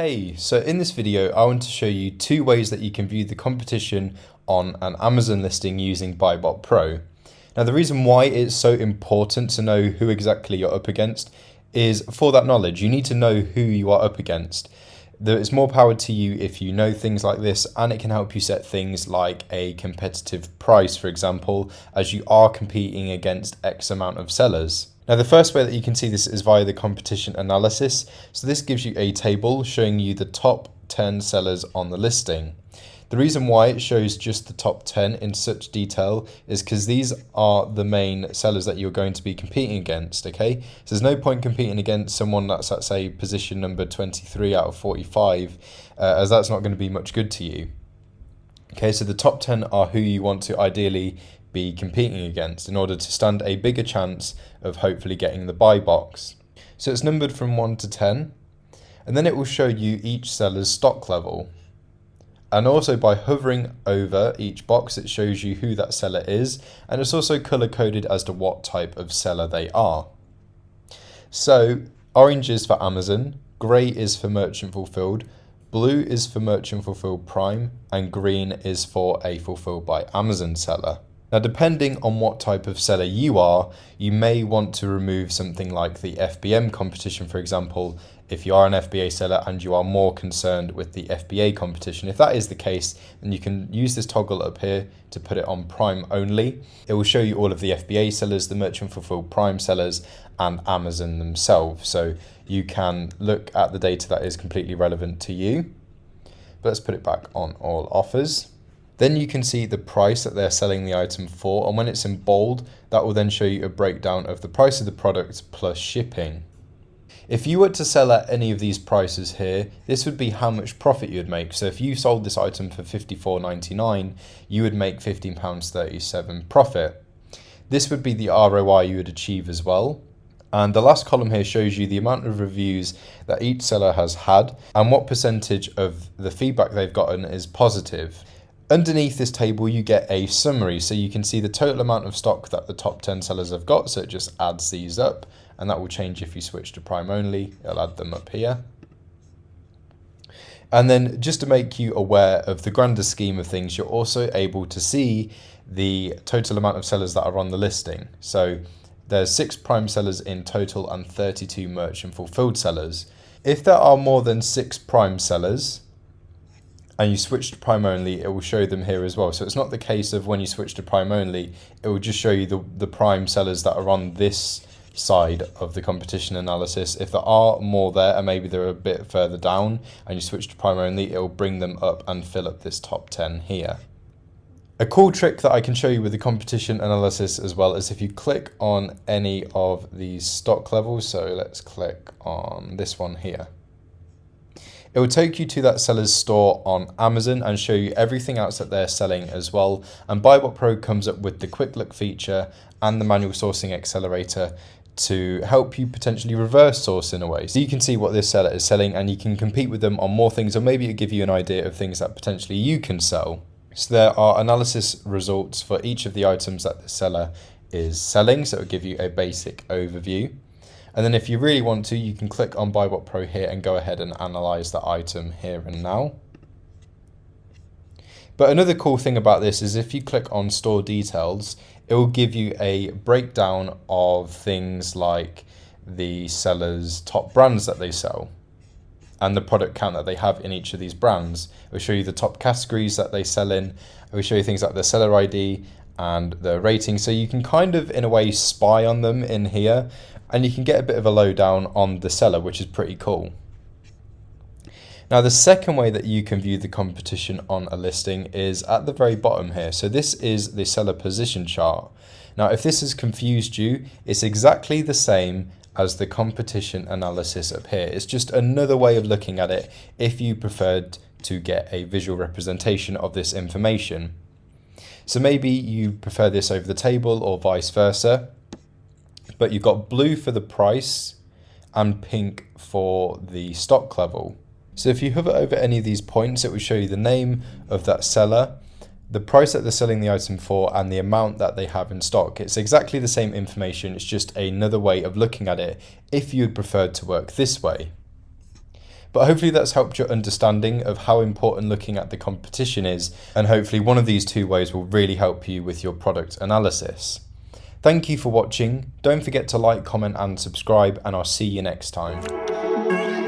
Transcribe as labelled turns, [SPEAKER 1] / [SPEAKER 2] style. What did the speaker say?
[SPEAKER 1] Hey, so in this video I want to show you two ways that you can view the competition on an Amazon listing using BuyBotPro. Now the reason why it's so important to know who exactly you're up against is for that knowledge. You need to know who you are up against. It's more power to you if you know things like this, and it can help you set things like a competitive price, for example, as you are competing against X amount of sellers. Now the first way that you can see this is via the competition analysis. So this gives you a table showing you the top 10 sellers on the listing. The reason why it shows just the top 10 in such detail is because these are the main sellers that you're going to be competing against, okay? So there's no point competing against someone that's at, say, position number 23 out of 45, as that's not going to be much good to you. Okay, so the top 10 are who you want to ideally be competing against in order to stand a bigger chance of hopefully getting the buy box. So it's numbered from 1 to 10, and then it will show you each seller's stock level. And also by hovering over each box, it shows you who that seller is, and it's also color coded as to what type of seller they are. So orange is for Amazon, grey is for merchant fulfilled, blue is for merchant fulfilled prime, and green is for a fulfilled by Amazon seller. Now, depending on what type of seller you are, you may want to remove something like the FBM competition, for example, if you are an FBA seller and you are more concerned with the FBA competition. If that is the case, then you can use this toggle up here to put it on Prime only. It will show you all of the FBA sellers, the merchant fulfilled Prime sellers, and Amazon themselves. So you can look at the data that is completely relevant to you. But let's put it back on all offers. Then you can see the price that they're selling the item for, and when it's in bold, that will then show you a breakdown of the price of the product plus shipping. If you were to sell at any of these prices here, this would be how much profit you would make. So if you sold this item for £54.99, you would make £15.37 profit. This would be the ROI you would achieve as well. And the last column here shows you the amount of reviews that each seller has had and what percentage of the feedback they've gotten is positive. Underneath this table, you get a summary, so you can see the total amount of stock that the top 10 sellers have got, so it just adds these up, and that will change if you switch to Prime only. It'll add them up here. And then just to make you aware of the grander scheme of things, you're also able to see the total amount of sellers that are on the listing. So there's 6 Prime sellers in total and 32 merchant fulfilled sellers. If there are more than 6 Prime sellers, and you switch to Prime only, it will show them here as well. So it's not the case of when you switch to Prime only, it will just show you the Prime sellers that are on this side of the competition analysis. If there are more there, and maybe they're a bit further down, and you switch to Prime only, it will bring them up and fill up this top 10 here. A cool trick that I can show you with the competition analysis as well is if you click on any of these stock levels, so let's click on this one here. It will take you to that seller's store on Amazon and show you everything else that they're selling as well. And BuyBotPro comes up with the quick look feature and the manual sourcing accelerator to help you potentially reverse source in a way. So you can see what this seller is selling and you can compete with them on more things, or maybe it'll give you an idea of things that potentially you can sell. So there are analysis results for each of the items that the seller is selling. So it'll give you a basic overview. And then if you really want to, you can click on BuyBotPro here and go ahead and analyze the item here and now. But another cool thing about this is if you click on store details, it will give you a breakdown of things like the seller's top brands that they sell and the product count that they have in each of these brands. It will show you the top categories that they sell in. It will show you things like their seller ID and their rating. So you can kind of, in a way, spy on them in here. And you can get a bit of a lowdown on the seller, which is pretty cool. Now, the second way that you can view the competition on a listing is at the very bottom here. So this is the seller position chart. Now, if this has confused you, it's exactly the same as the competition analysis up here. It's just another way of looking at it if you preferred to get a visual representation of this information. So maybe you prefer this over the table or vice versa. But you've got blue for the price and pink for the stock level. So if you hover over any of these points, it will show you the name of that seller, the price that they're selling the item for, and the amount that they have in stock. It's exactly the same information. It's just another way of looking at it if you'd preferred to work this way. But hopefully that's helped your understanding of how important looking at the competition is, and hopefully one of these two ways will really help you with your product analysis. Thank you for watching. Don't forget to like, comment and subscribe, and I'll see you next time.